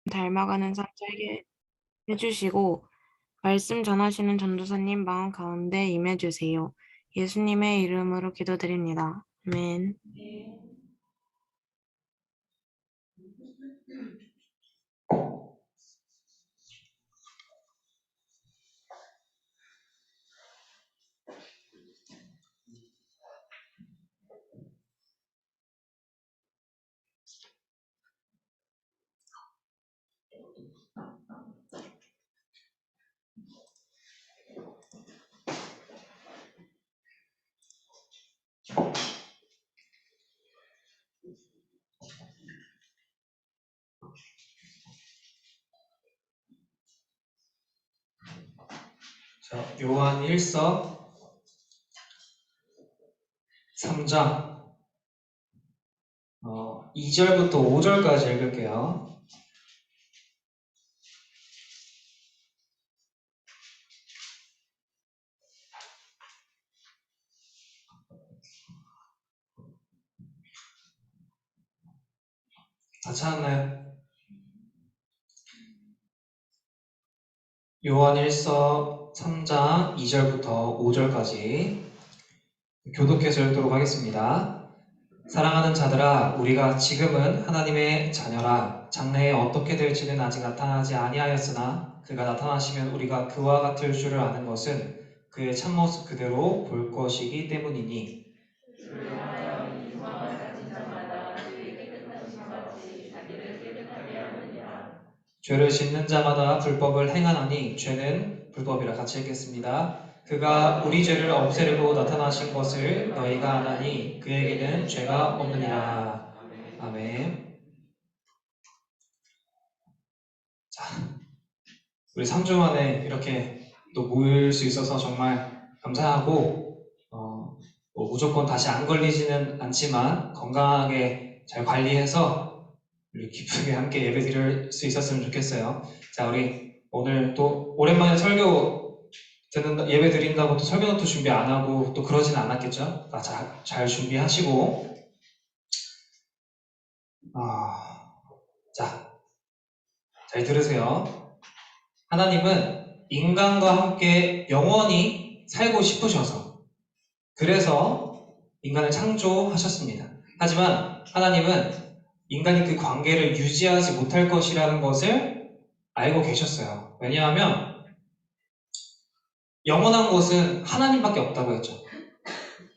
닮아가는 삶 살게 해주시고 말씀 전하시는 전도사님 마음 가운데 임해주세요. 예수님의 이름으로 기도드립니다. 아멘. 자, 요한 1서 3장 2절부터 5절까지 읽을게요. 다 찾았나요? 요한 1서 3장 2절부터 5절까지 교독해서 읽도록 하겠습니다. 사랑하는 자들아, 우리가 지금은 하나님의 자녀라. 장래에 어떻게 될지는 아직 나타나지 아니하였으나 그가 나타나시면 우리가 그와 같을 줄을 아는 것은 그의 참모습 그대로 볼 것이기 때문이니 죄를 짓는 자마다 불법을 행하나니 죄는 불법이라. 같이 읽겠습니다. 그가 우리 죄를 없애려고 나타나신 것을 너희가 아나니 그에게는 죄가 없느니라. 아멘. 자, 우리 3주 만에 이렇게 또 모일 수 있어서 정말 감사하고 뭐 무조건 다시 안 걸리지는 않지만 건강하게 잘 관리해서 우리 기쁘게 함께 예배 드릴 수 있었으면 좋겠어요. 자, 우리 오늘 또 오랜만에 예배 드린다고 또 설교 노트 준비 안 하고 또 그러진 않았겠죠? 잘 준비하시고 자, 잘 들으세요. 하나님은 인간과 함께 영원히 살고 싶으셔서 그래서 인간을 창조하셨습니다. 하지만 하나님은 인간이 그 관계를 유지하지 못할 것이라는 것을 알고 계셨어요. 왜냐하면 영원한 것은 하나님밖에 없다고 했죠.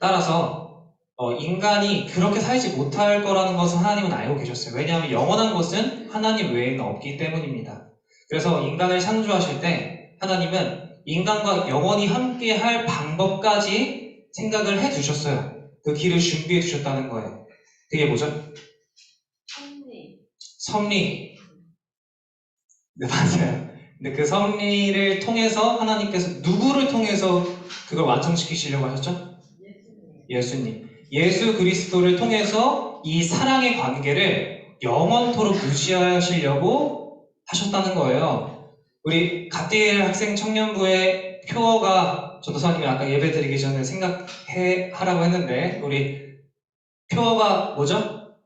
따라서 인간이 그렇게 살지 못할 거라는 것은 하나님은 알고 계셨어요. 왜냐하면 영원한 것은 하나님 외에는 없기 때문입니다. 그래서 인간을 창조하실 때 하나님은 인간과 영원히 함께 할 방법까지 생각을 해 두셨어요. 그 길을 준비해 두셨다는 거예요. 그게 뭐죠? 섭리. 네, 맞아요. 근데 그 섭리를 통해서 하나님께서 누구를 통해서 그걸 완성시키시려고 하셨죠? 예수님. 예수 그리스도를 통해서 이 사랑의 관계를 영원토록 유지하시려고 하셨다는 거예요. 우리 갓디엘 학생 청년부의 표어가 전도사님이 아까 예배 드리기 전에 생각하라고 했는데 우리 표어가 뭐죠?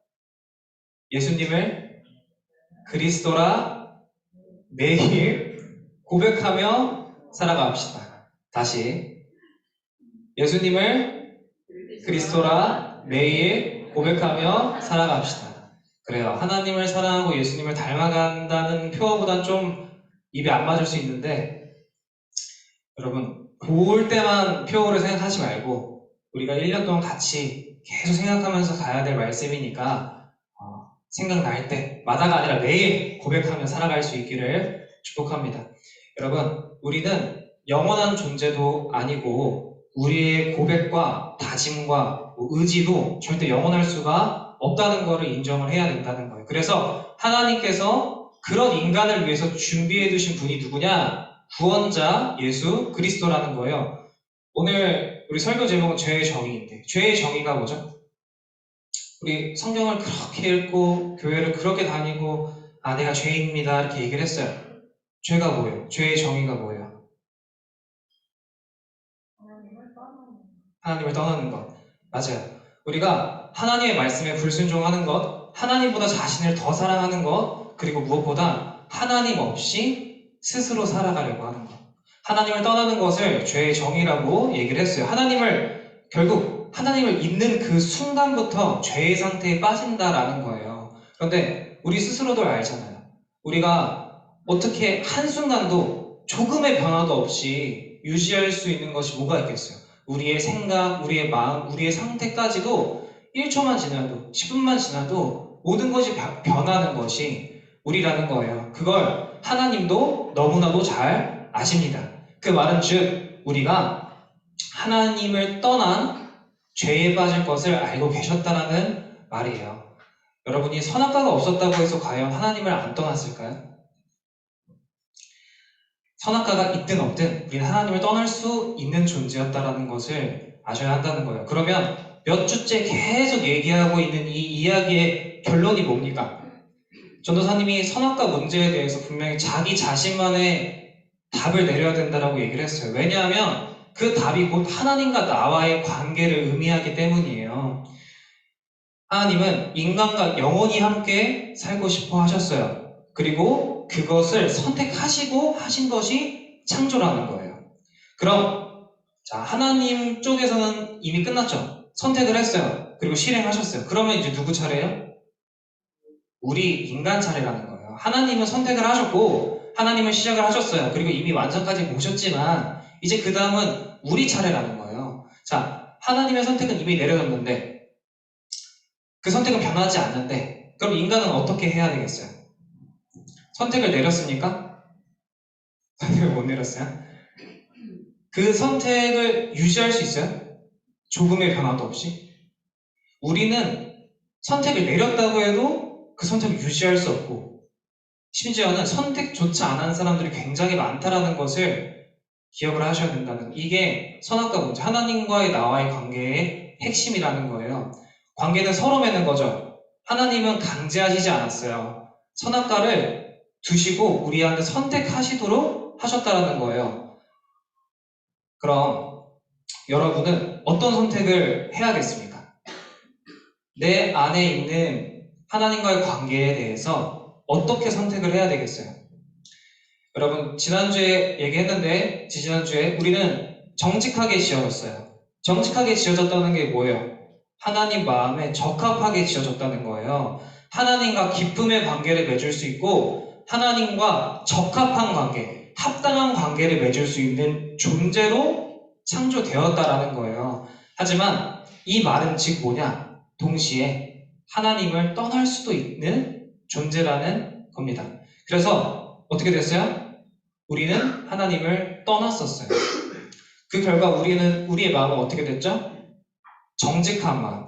예수님을 그리스도라 매일 고백하며 살아갑시다. 다시 예수님을 그리스도라 매일 고백하며 살아갑시다. 그래요. 하나님을 사랑하고 예수님을 닮아간다는 표어보단 좀 입에 안 맞을 수 있는데 여러분 볼 때만 표어를 생각하지 말고 우리가 1년 동안 같이 계속 생각하면서 가야 될 말씀이니까 생각날 때마다가 아니라 매일 고백하며 살아갈 수 있기를 축복합니다. 여러분 우리는 영원한 존재도 아니고 우리의 고백과 다짐과 의지도 절대 영원할 수가 없다는 것을 인정을 해야 된다는 거예요. 그래서 하나님께서 그런 인간을 위해서 준비해 두신 분이 누구냐? 구원자 예수 그리스도라는 거예요. 오늘 우리 설교 제목은 죄의 정의인데 죄의 정의가 뭐죠? 우리 성경을 그렇게 읽고 교회를 그렇게 다니고 내가 죄인입니다 이렇게 얘기를 했어요. 죄가 뭐예요? 죄의 정의가 뭐예요? 하나님을 떠나는 것. 맞아요. 우리가 하나님의 말씀에 불순종하는 것, 하나님보다 자신을 더 사랑하는 것, 그리고 무엇보다 하나님 없이 스스로 살아가려고 하는 것. 하나님을 떠나는 것을 죄의 정의라고 얘기를 했어요. 결국 하나님을 잊는 그 순간부터 죄의 상태에 빠진다라는 거예요. 그런데 우리 스스로도 알잖아요. 우리가 어떻게 한순간도 조금의 변화도 없이 유지할 수 있는 것이 뭐가 있겠어요? 우리의 생각, 우리의 마음, 우리의 상태까지도 1초만 지나도, 10분만 지나도 모든 것이 변하는 것이 우리라는 거예요. 그걸 하나님도 너무나도 잘 아십니다. 그 말은 즉, 우리가 하나님을 떠난 죄에 빠질 것을 알고 계셨다라는 말이에요. 여러분이 선악과가 없었다고 해서 과연 하나님을 안 떠났을까요? 선악과가 있든 없든 우리는 하나님을 떠날 수 있는 존재였다라는 것을 아셔야 한다는 거예요. 그러면 몇 주째 계속 얘기하고 있는 이 이야기의 결론이 뭡니까? 전도사님이 선악과 문제에 대해서 분명히 자기 자신만의 답을 내려야 된다라고 얘기를 했어요. 왜냐하면 그 답이 곧 하나님과 나와의 관계를 의미하기 때문이에요. 하나님은 인간과 영원히 함께 살고 싶어 하셨어요. 그리고 그것을 선택하시고 하신 것이 창조라는 거예요. 그럼 자, 하나님 쪽에서는 이미 끝났죠. 선택을 했어요. 그리고 실행하셨어요. 그러면 이제 누구 차례예요? 우리 인간 차례라는 거예요. 하나님은 선택을 하셨고 하나님은 시작을 하셨어요. 그리고 이미 완성까지 모셨지만 이제 그 다음은 우리 차례라는 거예요. 자, 하나님의 선택은 이미 내려졌는데 그 선택은 변하지 않는데 그럼 인간은 어떻게 해야 되겠어요? 선택을 내렸습니까? 선택을 못 내렸어요? 그 선택을 유지할 수 있어요? 조금의 변화도 없이? 우리는 선택을 내렸다고 해도 그 선택을 유지할 수 없고 심지어는 선택조차 안 한 사람들이 굉장히 많다라는 것을 기억을 하셔야 된다는 이게 선악과 문제, 하나님과의 나와의 관계의 핵심이라는 거예요. 관계는 서로 맺는 거죠. 하나님은 강제하시지 않았어요. 선악과를 두시고 우리한테 선택하시도록 하셨다라는 거예요. 그럼 여러분은 어떤 선택을 해야겠습니까? 내 안에 있는 하나님과의 관계에 대해서 어떻게 선택을 해야 되겠어요? 여러분, 지난주에 얘기했는데, 지난주에 우리는 정직하게 지어졌어요. 정직하게 지어졌다는 게 뭐예요? 하나님 마음에 적합하게 지어졌다는 거예요. 하나님과 기쁨의 관계를 맺을 수 있고, 하나님과 적합한 관계, 합당한 관계를 맺을 수 있는 존재로 창조되었다라는 거예요. 하지만 이 말은 즉 뭐냐? 동시에 하나님을 떠날 수도 있는 존재라는 겁니다. 그래서 어떻게 됐어요? 우리는 하나님을 떠났었어요. 그 결과 우리의 마음은 어떻게 됐죠? 정직한 마음,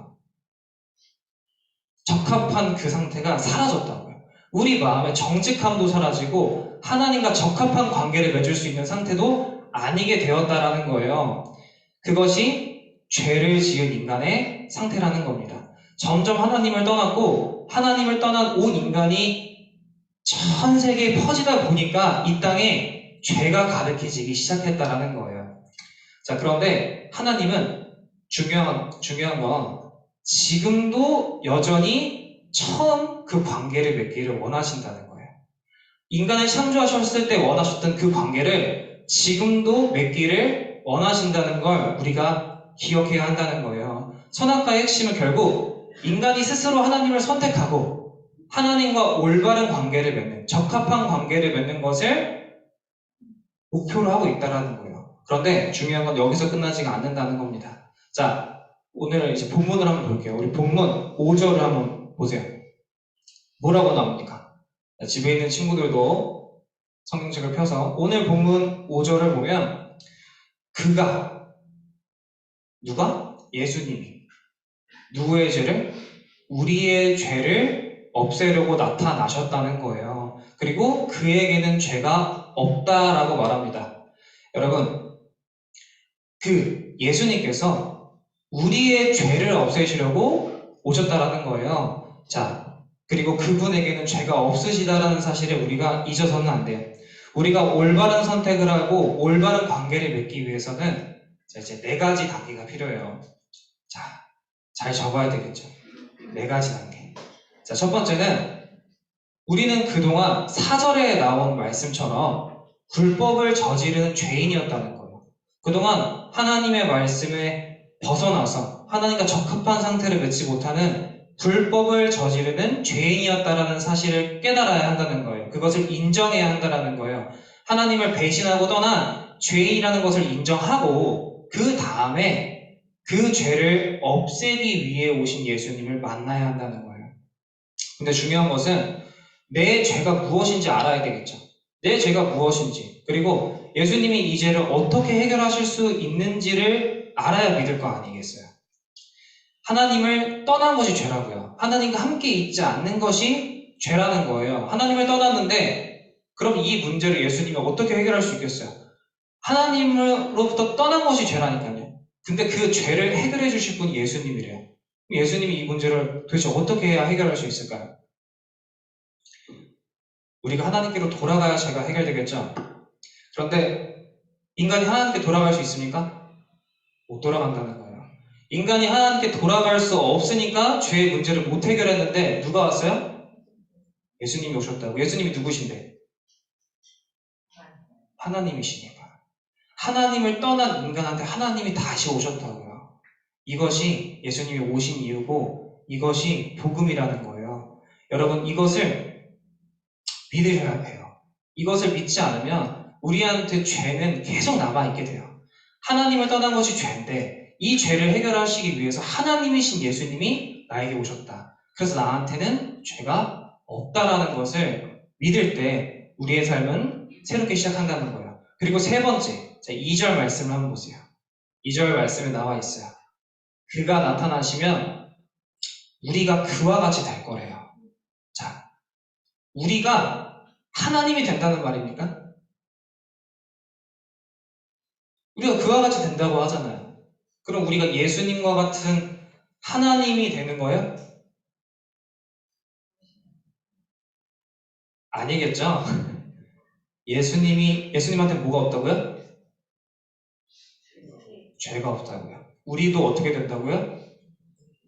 적합한 그 상태가 사라졌다고요. 우리 마음의 정직함도 사라지고 하나님과 적합한 관계를 맺을 수 있는 상태도 아니게 되었다라는 거예요. 그것이 죄를 지은 인간의 상태라는 겁니다. 점점 하나님을 떠났고 하나님을 떠난 온 인간이 전 세계에 퍼지다 보니까 이 땅에 죄가 가득해지기 시작했다라는 거예요. 자, 그런데 하나님은 중요한 건 지금도 여전히 처음 그 관계를 맺기를 원하신다는 거예요. 인간을 창조하셨을 때 원하셨던 그 관계를 지금도 맺기를 원하신다는 걸 우리가 기억해야 한다는 거예요. 선악과의 핵심은 결국 인간이 스스로 하나님을 선택하고 하나님과 올바른 관계를 맺는, 적합한 관계를 맺는 것을 목표로 하고 있다는 거예요. 그런데 중요한 건 여기서 끝나지가 않는다는 겁니다. 자, 오늘 이제 본문을 한번 볼게요. 우리 본문 5절을 한번 보세요. 뭐라고 나옵니까? 집에 있는 친구들도 성경책을 펴서 오늘 본문 5절을 보면 누가? 예수님이 누구의 죄를? 우리의 죄를 없애려고 나타나셨다는 거예요. 그리고 그에게는 죄가 없다라고 말합니다. 여러분, 그 예수님께서 우리의 죄를 없애시려고 오셨다라는 거예요. 자, 그리고 그분에게는 죄가 없으시다라는 사실을 우리가 잊어서는 안 돼요. 우리가 올바른 선택을 하고 올바른 관계를 맺기 위해서는 이제 4가지 단계가 필요해요. 자, 잘 적어야 되겠죠. 4가지 단계. 자, 첫 번째는 우리는 그동안 사절에 나온 말씀처럼 불법을 저지르는 죄인이었다는 거예요. 그동안 하나님의 말씀에 벗어나서 하나님과 적합한 상태를 맺지 못하는 불법을 저지르는 죄인이었다라는 사실을 깨달아야 한다는 거예요. 그것을 인정해야 한다는 거예요. 하나님을 배신하고 떠난 죄인이라는 것을 인정하고 그 다음에 그 죄를 없애기 위해 오신 예수님을 만나야 한다는 거예요. 근데 중요한 것은 내 죄가 무엇인지 알아야 되겠죠. 내 죄가 무엇인지, 그리고 예수님이 이 죄를 어떻게 해결하실 수 있는지를 알아야 믿을 거 아니겠어요. 하나님을 떠난 것이 죄라고요. 하나님과 함께 있지 않는 것이 죄라는 거예요. 하나님을 떠났는데 그럼 이 문제를 예수님이 어떻게 해결할 수 있겠어요? 하나님으로부터 떠난 것이 죄라니까요. 근데 그 죄를 해결해 주실 분이 예수님이래요. 예수님이 이 문제를 도대체 어떻게 해야 해결할 수 있을까요? 우리가 하나님께로 돌아가야 죄가 해결되겠죠? 그런데 인간이 하나님께 돌아갈 수 있습니까? 못 돌아간다는 거예요. 인간이 하나님께 돌아갈 수 없으니까 죄의 문제를 못 해결했는데 누가 왔어요? 예수님이 오셨다고. 예수님이 누구신데? 하나님이시니까. 하나님을 떠난 인간한테 하나님이 다시 오셨다고요. 이것이 예수님이 오신 이유고 이것이 복음이라는 거예요. 여러분, 이것을 믿으셔야 해요. 이것을 믿지 않으면 우리한테 죄는 계속 남아있게 돼요. 하나님을 떠난 것이 죄인데 이 죄를 해결하시기 위해서 하나님이신 예수님이 나에게 오셨다. 그래서 나한테는 죄가 없다라는 것을 믿을 때 우리의 삶은 새롭게 시작한다는 거예요. 그리고 세 번째, 2절 말씀을 한번 보세요. 2절 말씀에 나와 있어요. 그가 나타나시면 우리가 그와 같이 될 거래요. 자, 우리가 하나님이 된다는 말입니까? 우리가 그와 같이 된다고 하잖아요. 그럼 우리가 예수님과 같은 하나님이 되는 거예요? 아니겠죠? 예수님한테 뭐가 없다고요? 죄가 없다고요. 우리도 어떻게 된다고요?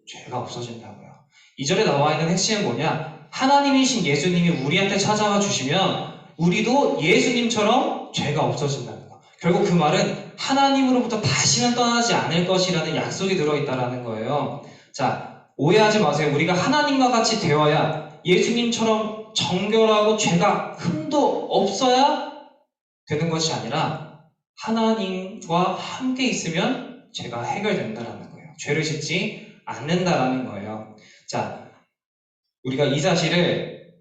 죄가 없어진다고요. 2절에 나와 있는 핵심은 뭐냐? 하나님이신 예수님이 우리한테 찾아와 주시면 우리도 예수님처럼 죄가 없어진다는 거. 결국 그 말은 하나님으로부터 다시는 떠나지 않을 것이라는 약속이 들어있다는 거예요. 자, 오해하지 마세요. 우리가 하나님과 같이 되어야 예수님처럼 정결하고 죄가 흠도 없어야 되는 것이 아니라 하나님과 함께 있으면 죄가 해결된다는 거예요. 죄를 짓지 않는다라는 거예요. 자, 우리가 이 사실을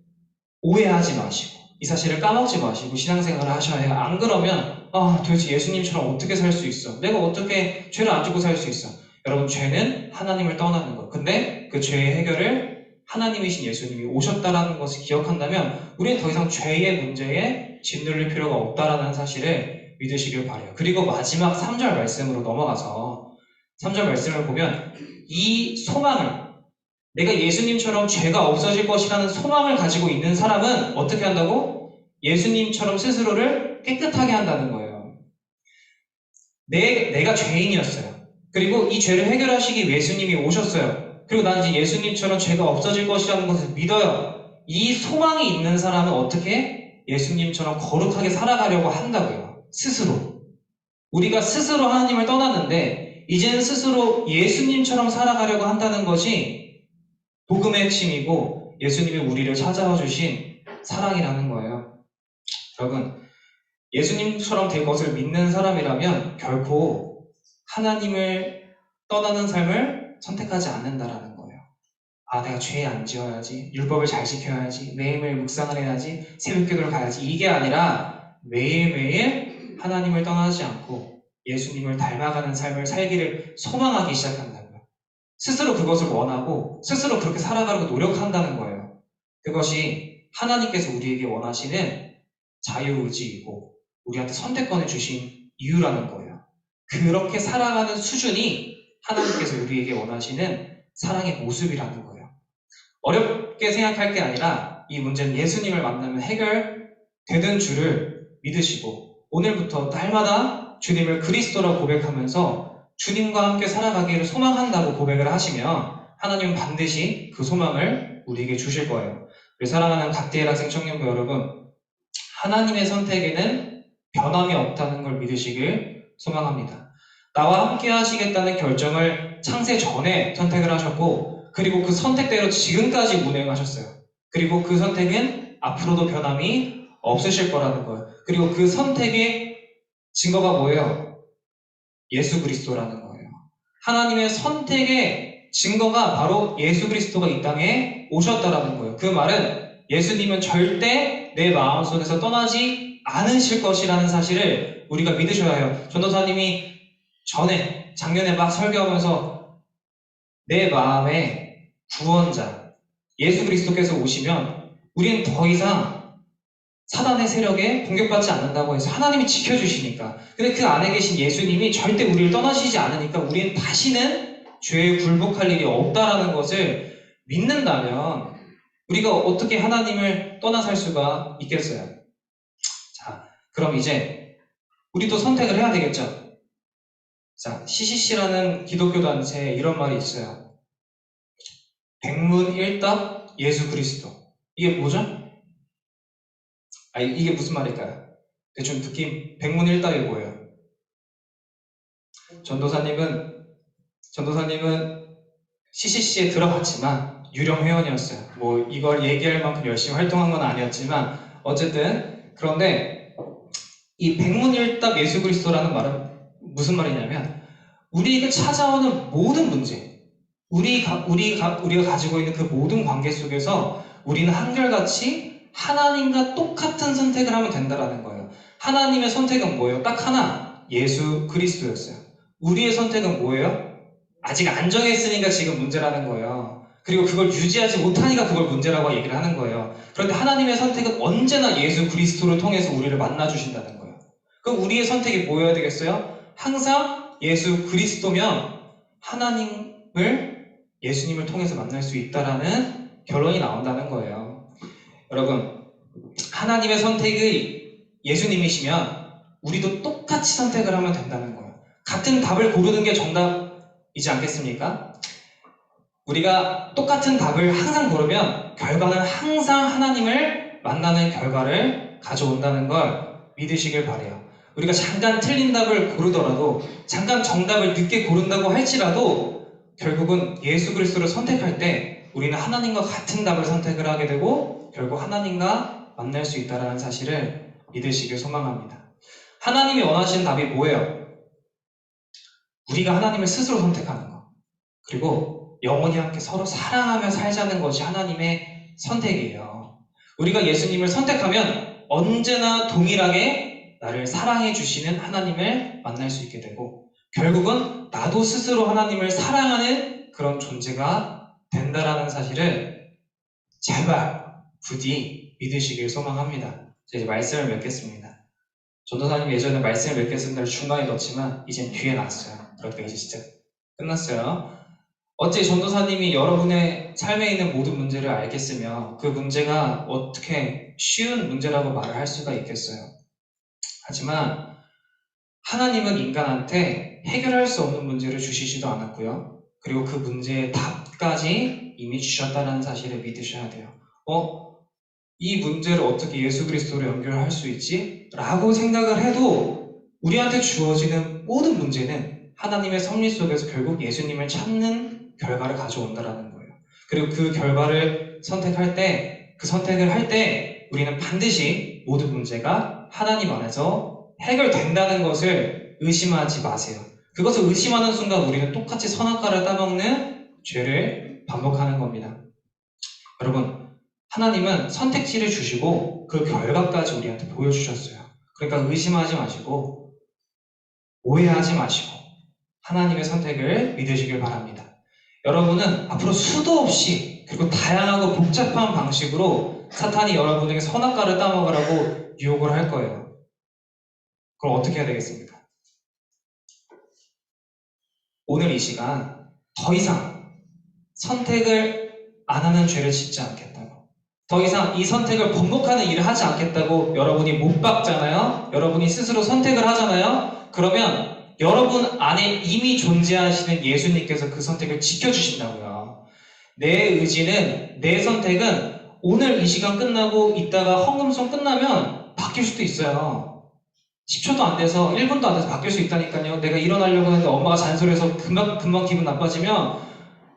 오해하지 마시고 이 사실을 까먹지 마시고 신앙생활을 하셔야 해요. 안 그러면 도대체 예수님처럼 어떻게 살 수 있어? 내가 어떻게 죄를 안 짓고 살 수 있어? 여러분, 죄는 하나님을 떠나는 거. 근데 그 죄의 해결을 하나님이신 예수님이 오셨다라는 것을 기억한다면 우리는 더 이상 죄의 문제에 짓눌릴 필요가 없다라는 사실을 믿으시길 바라요. 그리고 마지막 3절 말씀으로 넘어가서 3절 말씀을 보면 이 소망을, 내가 예수님처럼 죄가 없어질 것이라는 소망을 가지고 있는 사람은 어떻게 한다고? 예수님처럼 스스로를 깨끗하게 한다는 거예요. 내가 죄인이었어요. 그리고 이 죄를 해결하시기 위해 예수님이 오셨어요. 그리고 난 이제 예수님처럼 죄가 없어질 것이라는 것을 믿어요. 이 소망이 있는 사람은 어떻게 예수님처럼 거룩하게 살아가려고 한다고요. 스스로. 우리가 스스로 하나님을 떠났는데 이제는 스스로 예수님처럼 살아가려고 한다는 것이 복음의 핵심이고 예수님이 우리를 찾아와 주신 사랑이라는 거예요. 여러분, 예수님처럼 될 것을 믿는 사람이라면 결코 하나님을 떠나는 삶을 선택하지 않는다라는 거예요. 내가 죄 안 지어야지, 율법을 잘 지켜야지, 매일매일 묵상을 해야지, 새벽기도를 가야지, 이게 아니라 매일매일 하나님을 떠나지 않고 예수님을 닮아가는 삶을 살기를 소망하기 시작한다고요. 스스로 그것을 원하고 스스로 그렇게 살아가려고 노력한다는 거예요. 그것이 하나님께서 우리에게 원하시는 자유의지이고 우리한테 선택권을 주신 이유라는 거예요. 그렇게 살아가는 수준이 하나님께서 우리에게 원하시는 사랑의 모습이라는 거예요. 어렵게 생각할 게 아니라 이 문제는 예수님을 만나면 해결되는 줄을 믿으시고 오늘부터 날마다 주님을 그리스도라고 고백하면서 주님과 함께 살아가기를 소망한다고 고백을 하시면 하나님은 반드시 그 소망을 우리에게 주실 거예요. 우리 사랑하는 각대일 학생 청년부 여러분, 하나님의 선택에는 변함이 없다는 걸 믿으시길 소망합니다. 나와 함께 하시겠다는 결정을 창세 전에 선택을 하셨고, 그리고 그 선택대로 지금까지 운행하셨어요. 그리고 그 선택은 앞으로도 변함이 없으실 거라는 거예요. 그리고 그 선택의 증거가 뭐예요? 예수 그리스도라는 거예요. 하나님의 선택의 증거가 바로 예수 그리스도가 이 땅에 오셨다라는 거예요. 그 말은 예수님은 절대 내 마음속에서 떠나지 않으실 것이라는 사실을 우리가 믿으셔야 해요. 전도사님이 작년에 막 설교하면서 내 마음의 구원자 예수 그리스도께서 오시면 우리는 더 이상 사단의 세력에 공격받지 않는다고 해서 하나님이 지켜주시니까. 근데 그 안에 계신 예수님이 절대 우리를 떠나시지 않으니까 우리는 다시는 죄에 굴복할 일이 없다라는 것을 믿는다면 우리가 어떻게 하나님을 떠나 살 수가 있겠어요? 자, 그럼 이제 우리도 선택을 해야 되겠죠? 자, CCC라는 기독교 단체에 이런 말이 있어요. 백문일답 예수 그리스도. 이게 뭐죠? 이게 무슨 말일까요? 대충 느낌, 백문일답이 뭐예요? 전도사님은 CCC에 들어갔지만 유령 회원이었어요. 뭐 이걸 얘기할 만큼 열심히 활동한 건 아니었지만 어쨌든 그런데 이 백문일답 예수 그리스도라는 말은 무슨 말이냐면 우리에게 찾아오는 모든 문제, 우리가 가지고 있는 그 모든 관계 속에서 우리는 한결같이 하나님과 똑같은 선택을 하면 된다라는 거예요. 하나님의 선택은 뭐예요? 딱 하나, 예수 그리스도였어요. 우리의 선택은 뭐예요? 아직 안 정했으니까 지금 문제라는 거예요. 그리고 그걸 유지하지 못하니까 그걸 문제라고 얘기를 하는 거예요. 그런데 하나님의 선택은 언제나 예수 그리스도를 통해서 우리를 만나주신다는 거예요. 그럼 우리의 선택이 뭐여야 되겠어요? 항상 예수 그리스도면 예수님을 통해서 만날 수 있다라는 결론이 나온다는 거예요. 여러분, 하나님의 선택이 예수님이시면 우리도 똑같이 선택을 하면 된다는 거예요. 같은 답을 고르는 게 정답이지 않겠습니까? 우리가 똑같은 답을 항상 고르면 결과는 항상 하나님을 만나는 결과를 가져온다는 걸 믿으시길 바래요. 우리가 잠깐 틀린 답을 고르더라도, 잠깐 정답을 늦게 고른다고 할지라도 결국은 예수 그리스도를 선택할 때 우리는 하나님과 같은 답을 선택을 하게 되고 결국 하나님과 만날 수 있다는 사실을 믿으시길 소망합니다. 하나님이 원하시는 답이 뭐예요? 우리가 하나님을 스스로 선택하는 거. 그리고 영원히 함께 서로 사랑하며 살자는 것이 하나님의 선택이에요. 우리가 예수님을 선택하면 언제나 동일하게 나를 사랑해 주시는 하나님을 만날 수 있게 되고 결국은 나도 스스로 하나님을 사랑하는 그런 존재가 된다라는 사실을 제발 부디 믿으시길 소망합니다. 이제 말씀을 맺겠습니다. 전도사님 예전에 말씀을 맺겠습니다를 중간에 넣었지만 이젠 뒤에 놨어요. 그러니까 이제 진짜 끝났어요. 어째 전도사님이 여러분의 삶에 있는 모든 문제를 알겠으며 그 문제가 어떻게 쉬운 문제라고 말을 할 수가 있겠어요. 하지만 하나님은 인간한테 해결할 수 없는 문제를 주시지도 않았고요. 그리고 그 문제의 답까지 이미 주셨다는 사실을 믿으셔야 돼요. 이 문제를 어떻게 예수 그리스도로 연결할 수 있지? 라고 생각을 해도 우리한테 주어지는 모든 문제는 하나님의 섭리 속에서 결국 예수님을 찾는 결과를 가져온다라는 거예요. 그리고 그 결과를 선택할 때, 그 선택을 할 때 우리는 반드시 모든 문제가 하나님 안에서 해결된다는 것을 의심하지 마세요. 그것을 의심하는 순간 우리는 똑같이 선악과를 따먹는 죄를 반복하는 겁니다. 여러분, 하나님은 선택지를 주시고 그 결과까지 우리한테 보여주셨어요. 그러니까 의심하지 마시고 오해하지 마시고 하나님의 선택을 믿으시길 바랍니다. 여러분은 앞으로 수도 없이 그리고 다양하고 복잡한 방식으로 사탄이 여러분에게 선악과를 따먹으라고 유혹을 할 거예요. 그럼 어떻게 해야 되겠습니까? 오늘 이 시간 더 이상 선택을 안 하는 죄를 짓지 않겠다고, 더 이상 이 선택을 번복하는 일을 하지 않겠다고 여러분이 못 박잖아요? 여러분이 스스로 선택을 하잖아요? 그러면 여러분 안에 이미 존재하시는 예수님께서 그 선택을 지켜주신다고요. 내 의지는, 내 선택은 오늘 이 시간 끝나고 이따가 헌금송 끝나면 바뀔 수도 있어요. 10초도 안 돼서 1분도 안 돼서 바뀔 수 있다니까요. 내가 일어나려고 하는데 엄마가 잔소리해서 금방 기분 나빠지면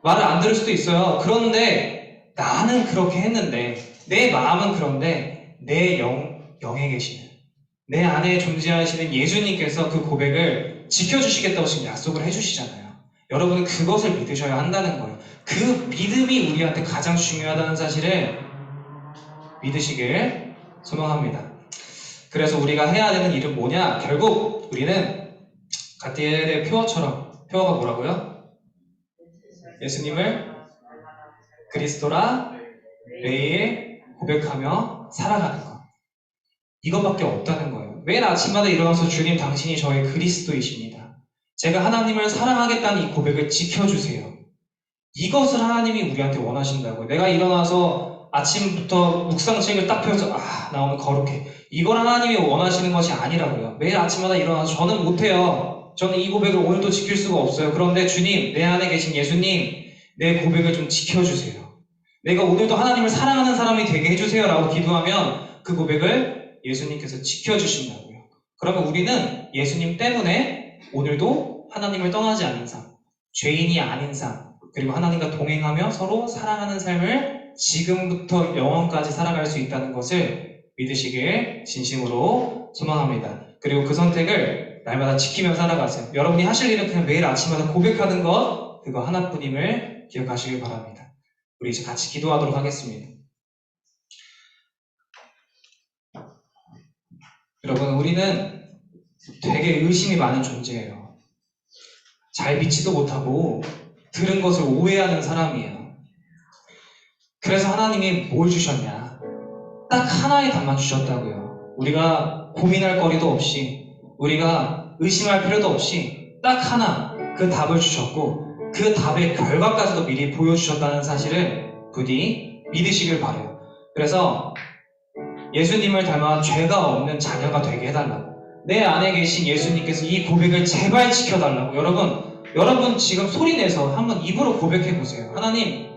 말을 안 들을 수도 있어요. 그런데 나는 그렇게 했는데 내 마음은 그런데 내 영에 계시는 내 안에 존재하시는 예수님께서 그 고백을 지켜주시겠다고 지금 약속을 해주시잖아요. 여러분은 그것을 믿으셔야 한다는 거예요. 그 믿음이 우리한테 가장 중요하다는 사실을 믿으시길 소망합니다. 그래서 우리가 해야 되는 일은 뭐냐? 결국 우리는 갓디엘의 표어처럼, 표어가 뭐라고요? 예수님을 그리스도라 매일 고백하며 살아가는 것. 이것밖에 없다는 거예요. 매일 아침마다 일어나서 주님 당신이 저의 그리스도이십니다. 제가 하나님을 사랑하겠다는 이 고백을 지켜주세요. 이것을 하나님이 우리한테 원하신다고요. 내가 일어나서 아침부터 묵상책을 딱 펴서 나 오늘 거룩해. 이걸 하나님이 원하시는 것이 아니라고요. 매일 아침마다 일어나서 저는 못해요. 저는 이 고백을 오늘도 지킬 수가 없어요. 그런데 주님, 내 안에 계신 예수님, 내 고백을 좀 지켜주세요. 내가 오늘도 하나님을 사랑하는 사람이 되게 해주세요 라고 기도하면 그 고백을 예수님께서 지켜주신다고요. 그러면 우리는 예수님 때문에 오늘도 하나님을 떠나지 않는 삶, 죄인이 아닌 삶, 그리고 하나님과 동행하며 서로 사랑하는 삶을 지금부터 영원까지 살아갈 수 있다는 것을 믿으시길 진심으로 소망합니다. 그리고 그 선택을 날마다 지키며 살아가세요. 여러분이 하실 일은 그냥 매일 아침마다 고백하는 것, 그거 하나뿐임을 기억하시길 바랍니다. 우리 이제 같이 기도하도록 하겠습니다. 여러분, 우리는 되게 의심이 많은 존재예요. 잘 믿지도 못하고 들은 것을 오해하는 사람이에요. 그래서 하나님이 뭘 주셨냐? 딱 하나의 답만 주셨다고요. 우리가 고민할 거리도 없이, 우리가 의심할 필요도 없이 딱 하나 그 답을 주셨고 그 답의 결과까지도 미리 보여주셨다는 사실을 부디 믿으시길 바라요. 그래서 예수님을 닮아 죄가 없는 자녀가 되게 해달라고, 내 안에 계신 예수님께서 이 고백을 제발 지켜달라고. 여러분 지금 소리내서 한번 입으로 고백해보세요. 하나님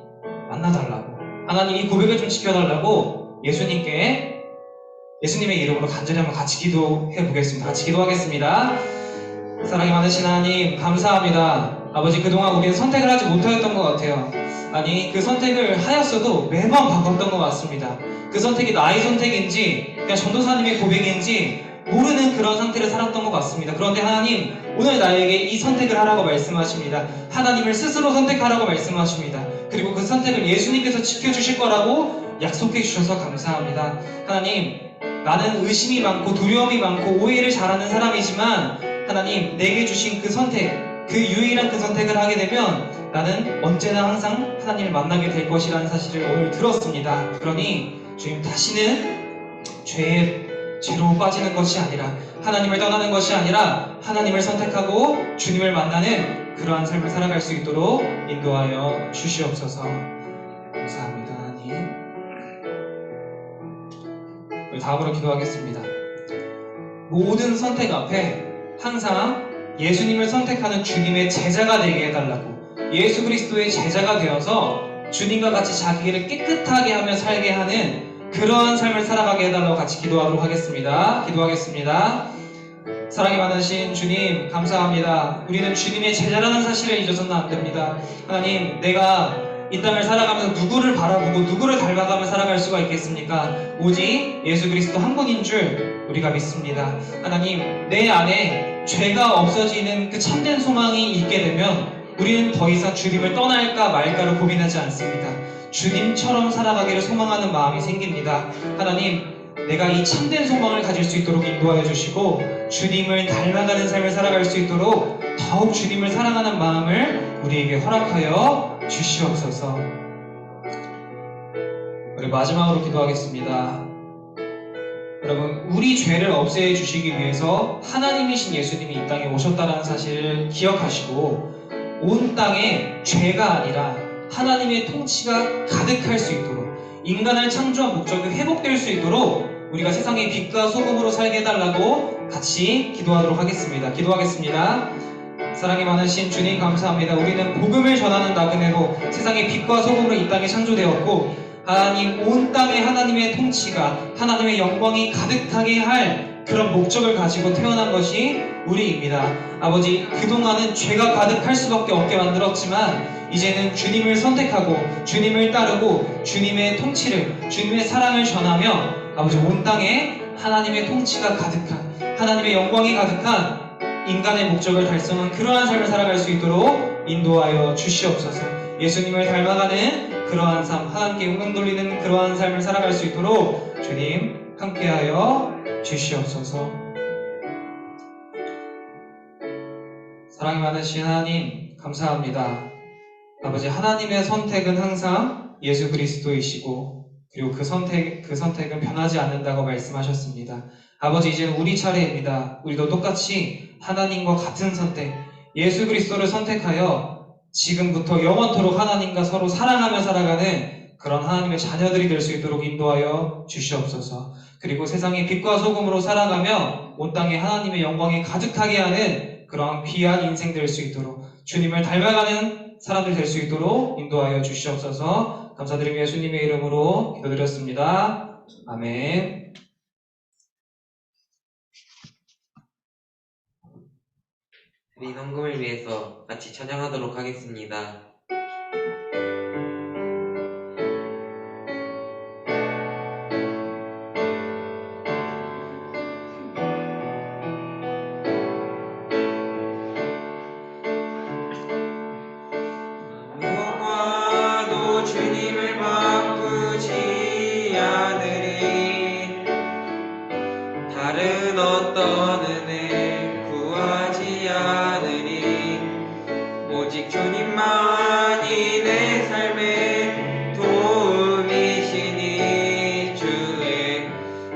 만나달라고, 하나님 이 고백을 좀 지켜달라고 예수님의 이름으로 간절히 한번 같이 기도해보겠습니다. 같이 기도하겠습니다. 사랑이 많으신 하나님 감사합니다. 아버지, 그동안 우리는 선택을 하지 못하였던 것 같아요. 아니, 그 선택을 하였어도 매번 바꿨던 것 같습니다. 그 선택이 나의 선택인지 그냥 전도사님의 고백인지 모르는 그런 상태를 살았던 것 같습니다. 그런데 하나님, 오늘 나에게 이 선택을 하라고 말씀하십니다. 하나님을 스스로 선택하라고 말씀하십니다. 그리고 그 선택을 예수님께서 지켜주실 거라고 약속해 주셔서 감사합니다. 하나님, 나는 의심이 많고 두려움이 많고 오해를 잘하는 사람이지만 하나님, 내게 주신 그 선택, 그 유일한 그 선택을 하게 되면 나는 언제나 항상 하나님을 만나게 될 것이라는 사실을 오늘 들었습니다. 그러니 주님, 다시는 죄로 빠지는 것이 아니라, 하나님을 떠나는 것이 아니라 하나님을 선택하고 주님을 만나는 그러한 삶을 살아갈 수 있도록 인도하여 주시옵소서. 감사합니다, 하나님. 우리 다음으로 기도하겠습니다. 모든 선택 앞에 항상 예수님을 선택하는 주님의 제자가 되게 해달라고, 예수 그리스도의 제자가 되어서 주님과 같이 자기를 깨끗하게 하며 살게 하는 그러한 삶을 살아가게 해달라고 같이 기도하도록 하겠습니다. 기도하겠습니다. 사랑이 많으신 주님 감사합니다. 우리는 주님의 제자라는 사실을 잊어서는 안 됩니다. 하나님, 내가 이 땅을 살아가면서 누구를 바라보고 누구를 닮아가며 살아갈 수가 있겠습니까? 오직 예수 그리스도 한 분인 줄 우리가 믿습니다. 하나님, 내 안에 죄가 없어지는 그 참된 소망이 있게 되면 우리는 더 이상 주님을 떠날까 말까를 고민하지 않습니다. 주님처럼 살아가기를 소망하는 마음이 생깁니다. 하나님, 내가 이 참된 소망을 가질 수 있도록 인도하여 주시고 주님을 닮아가는 삶을 살아갈 수 있도록 더욱 주님을 사랑하는 마음을 우리에게 허락하여 주시옵소서. 우리 마지막으로 기도하겠습니다. 여러분, 우리 죄를 없애 주시기 위해서 하나님이신 예수님이 이 땅에 오셨다는 사실을 기억하시고 온 땅에 죄가 아니라 하나님의 통치가 가득할 수 있도록, 인간을 창조한 목적이 회복될 수 있도록 우리가 세상의 빛과 소금으로 살게 해달라고 같이 기도하도록 하겠습니다. 기도하겠습니다. 사랑이 많으신 주님 감사합니다. 우리는 복음을 전하는 나그네로 세상의 빛과 소금으로 이 땅에 창조되었고 하나님 온 땅에 하나님의 통치가 하나님의 영광이 가득하게 할 그런 목적을 가지고 태어난 것이 우리입니다. 아버지, 그동안은 죄가 가득할 수밖에 없게 만들었지만 이제는 주님을 선택하고 주님을 따르고 주님의 통치를, 주님의 사랑을 전하며 아버지 온 땅에 하나님의 통치가 가득한, 하나님의 영광이 가득한 인간의 목적을 달성한 그러한 삶을 살아갈 수 있도록 인도하여 주시옵소서. 예수님을 닮아가는 그러한 삶, 하나님께 영광 돌리는 그러한 삶을 살아갈 수 있도록 주님 함께하여 주시옵소서. 사랑이 많으신 하나님 감사합니다. 아버지, 하나님의 선택은 항상 예수 그리스도이시고 그리고 그 선택은 변하지 않는다고 말씀하셨습니다. 아버지, 이제는 우리 차례입니다. 우리도 똑같이 하나님과 같은 선택, 예수 그리스도를 선택하여 지금부터 영원토록 하나님과 서로 사랑하며 살아가는 그런 하나님의 자녀들이 될 수 있도록 인도하여 주시옵소서. 그리고 세상의 빛과 소금으로 살아가며 온 땅에 하나님의 영광이 가득하게 하는 그러한 귀한 인생 될 수 있도록 주님을 닮아가는 사람들 될 수 있도록 인도하여 주시옵소서. 감사드리며 예수님의 이름으로 기도드렸습니다. 아멘. 드린 헌금을 위해서 같이 찬양하도록 하겠습니다. 무엇과도 주님을 바꾸지 않으리. 다른 어떤 은혜 구하지 않으리. 오직 주님만이 내 삶의 도움이시니 주의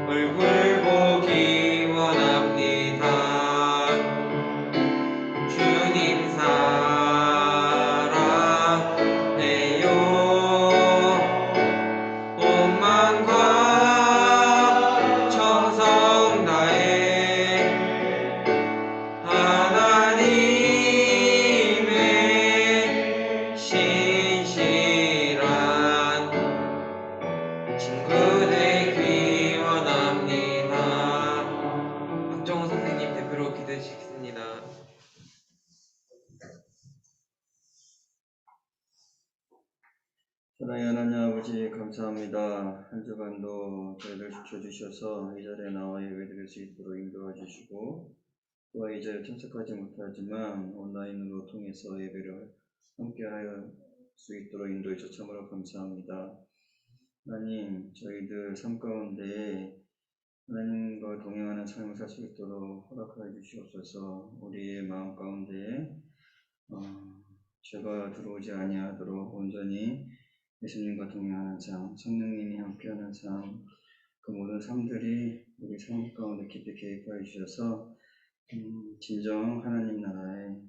얼굴 보기 원합니다. 주님 사랑해요. 온 마음과 정성 다해 하나님의 신실한 친구 되기 원합니다. 박정호 선생님 대표로 기도해주시겠습니다. 사랑의 하나님 아버지 감사합니다. 한 주간도 저희를 지켜주셔서 이 자리에 나와 예배드릴 수 있도록 인도해 주시고 또한 이 자리에 참석하지 못하지만 온라인으로 통해서 예배를 함께할 수 있도록 인도해 주셔서 참으로 감사합니다. 하나님, 저희들 삶 가운데 하나님과 동행하는 삶을 살 수 있도록 허락하여 주시옵소서. 우리의 마음 가운데 죄가 들어오지 아니하도록 온전히 예수님과 동행하는 삶, 성령님이 함께하는 삶, 그 모든 삶들이 우리 삶 가운데 깊이 개입하여 주셔서 진정 하나님 나라의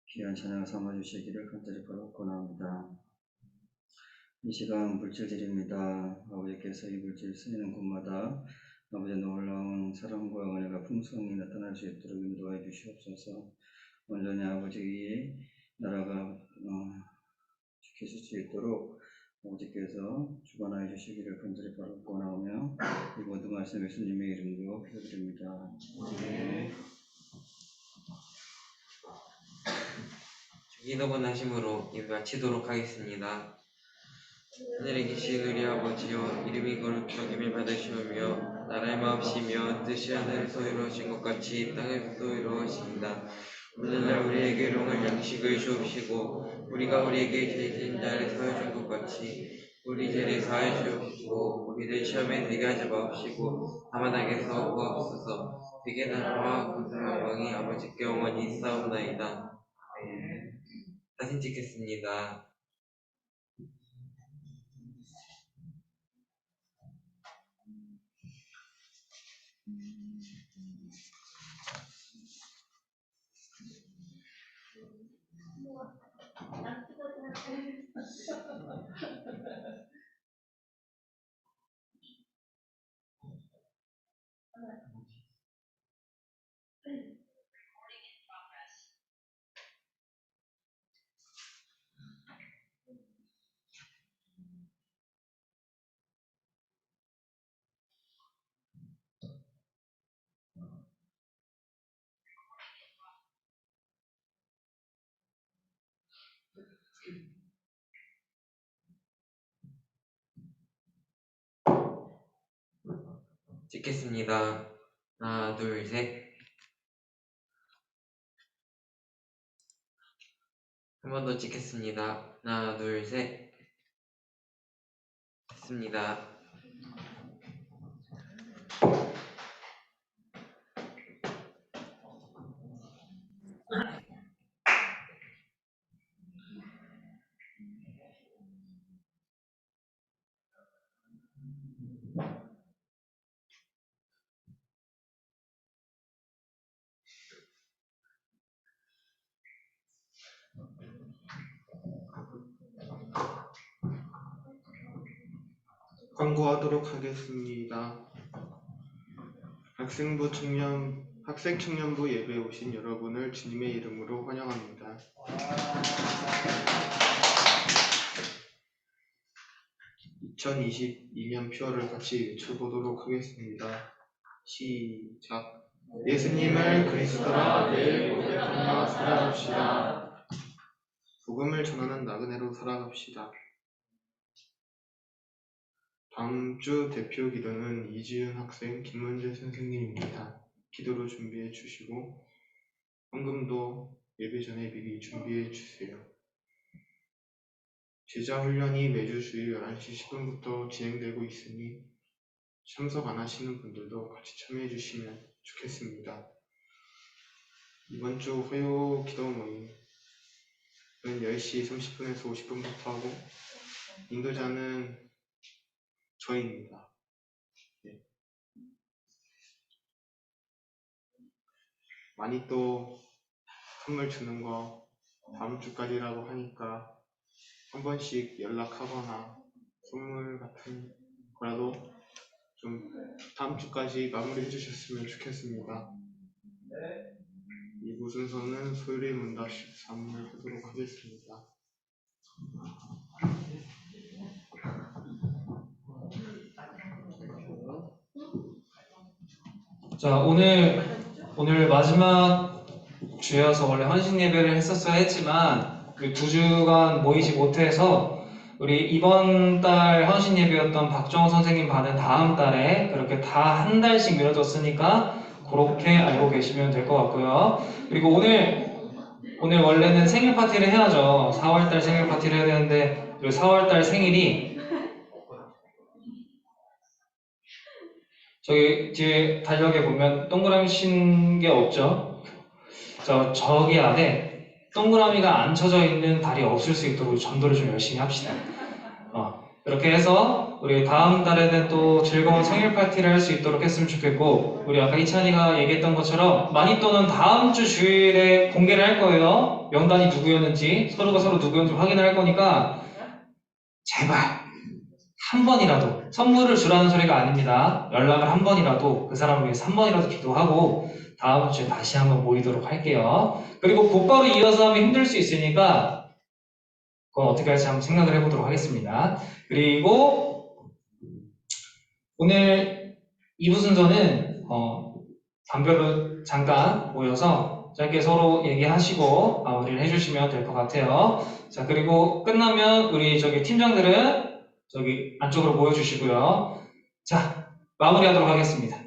귀한 자녀가 삼아주시기를 간절히 바라옵고나옵니다. 이 시간 물질드립니다. 아버지께서 이 물질 쓰이는 곳마다 아버지의 놀라운 사랑과 은혜가 풍성히 나타날 수 있도록 인도해 주시옵소서. 온전히 아버지의 나라가 지켜질 수 있도록 아버지께서 주관하여 주시기를 간절히 바라옵고나오며 이 모든 말씀 예수님의 이름으로 기도드립니다. 네. 주기도문 하심으로 예배 마치도록 하겠습니다. 하늘에 계신 우리 아버지여, 이름이 거룩하심을 받으시오며 나라의 마음이시며 뜻이 하늘에서 이루어진 것 같이 땅에서도 이루어진다. 오늘날 우리에게 일용할 양식을 주옵시고 우리가 우리에게 죄진 자를 사하여 준 것 같이 우리 죄를 사하여 주옵시고 우리를 시험에 들게 하지 마옵시고 다만 악에서 구하옵소서. 되게 나라와 권세와 영광이 아버지께 영원히 있사옵나이다. 아멘. 사진 찍겠습니다. 찍겠습니다. 하나, 둘, 셋. 한 번 더 찍겠습니다. 하나, 둘, 셋. 됐습니다. 광고하도록 하겠습니다. 학생청년부 예배에 오신 여러분을 주님의 이름으로 환영합니다. 2022년 표어를 같이 외쳐보도록 하겠습니다. 시작. 예수님을 그리스도라 매일 고백하며 살아갑시다. 복음을 전하는 나그네로 살아갑시다. 다음 주 대표 기도는 이지윤 학생, 김문재 선생님입니다. 기도로 준비해 주시고 헌금도 예배 전에 미리 준비해 주세요. 제자 훈련이 매주 주일 11시 10분부터 진행되고 있으니 참석 안 하시는 분들도 같이 참여해 주시면 좋겠습니다. 이번 주 화요 기도 모임은 10시 30분에서 50분부터 하고 인도자는 저희입니다. 네. 많이 또 선물 주는 거 다음 주까지라고 하니까 한 번씩 연락하거나 선물 같은 거라도 좀 다음 주까지 마무리 해주셨으면 좋겠습니다. 2부 순서는 소율의 문답 13을 하도록 하겠습니다. 자, 오늘 마지막 주여서 원래 헌신 예배를 했었어야 했지만 그 2주간 모이지 못해서 우리 이번 달 헌신 예배였던 박정호 선생님 반은 다음 달에 그렇게 다 한 달씩 미뤄졌으니까 그렇게 알고 계시면 될 것 같고요. 그리고 오늘 원래는 생일 파티를 해야죠. 4월달 생일 파티를 해야 되는데 그리고 4월달 생일이 저기 뒤에 달력에 보면 동그라미 친 게 없죠? 저기 안에 동그라미가 안 쳐져 있는 달이 없을 수 있도록 전도를 좀 열심히 합시다. 그렇게 해서 우리 다음 달에는 또 즐거운 생일 파티를 할 수 있도록 했으면 좋겠고, 우리 아까 이찬이가 얘기했던 것처럼 마니또는 다음 주 주일에 공개를 할 거예요. 명단이 누구였는지 서로가 서로 누구였는지 확인할 거니까 제발 한 번이라도 선물을 주라는 소리가 아닙니다. 연락을 한 번이라도 그 사람을 위해서 한 번이라도 기도하고 다음 주에 다시 한번 모이도록 할게요. 그리고 곧바로 이어서 하면 힘들 수 있으니까 그건 어떻게 할지 한번 생각을 해보도록 하겠습니다. 그리고 오늘 2부 순서는 단별로 잠깐 모여서 짧게 서로 얘기하시고 마무리를 해주시면 될 것 같아요. 자, 그리고 끝나면 우리 팀장들은 저기 안쪽으로 모여주시고요. 자, 마무리하도록 하겠습니다.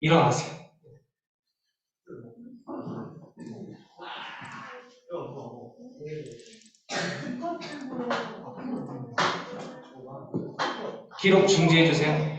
일어나세요. 기록 중지해주세요.